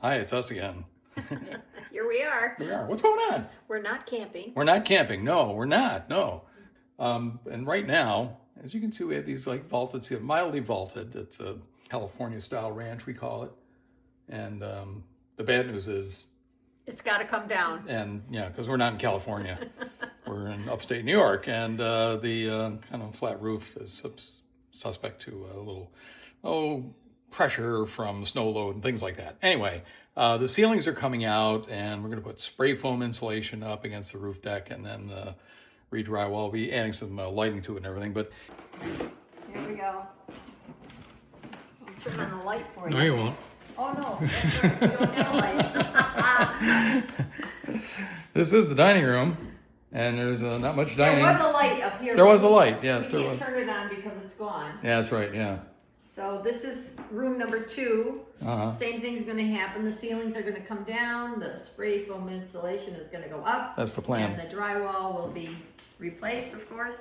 Hi, it's us again. Here we are. We are. What's going on? We're not camping. We're not camping. No, we're not. No. And right now, as you can see, we have these like vaulted ceilings, mildly vaulted. It's a California style ranch, we call it. And the bad news is, It's got to come down. and yeah, because we're not in California, we're in upstate New York, and the kind of flat roof is suspect to a little pressure from snow load and things like that. Anyway, the ceilings are coming out, and we're going to put spray foam insulation up against the roof deck, and then re-drywall. We'll be adding some lighting to it and everything. But Here we go. I'll turn on the light for you. no, you won't. Oh no, that's right. We don't have a light. This is the dining room, and there's not much dining. There was a light up here. There was a light, yes, We there can't was. turn it on because it's gone. Yeah, that's right. Yeah. So this is room number 2. Uh-huh. Same thing's going to happen. The ceilings are going to come down. The spray foam insulation is going to go up. That's the plan. And the drywall will be replaced, of course.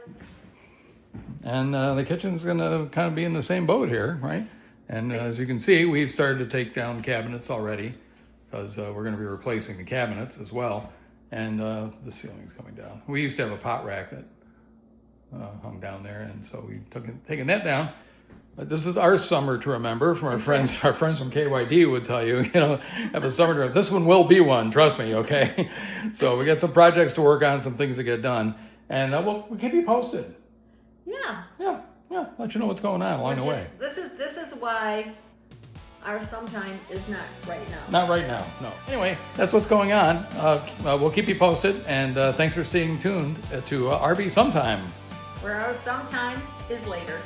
And the kitchen's going to kind of be in the same boat here, right? And as you can see, we've started to take down cabinets already because we're going to be replacing the cabinets as well. And the ceiling's coming down. We used to have a pot rack that hung down there, and so we've taken that down. But this is our summer to remember from our friends. Our friends from KYD would tell you, have a summer to. This one will be one, trust me, okay? So we got some projects to work on, some things to get done, and we keep you posted. Yeah. Yeah, let you know what's going on along the way. This is why our sometime is not right now. Not right now, no. Anyway, that's what's going on. We'll keep you posted, and thanks for staying tuned to RV Sometime. Where our sometime is later.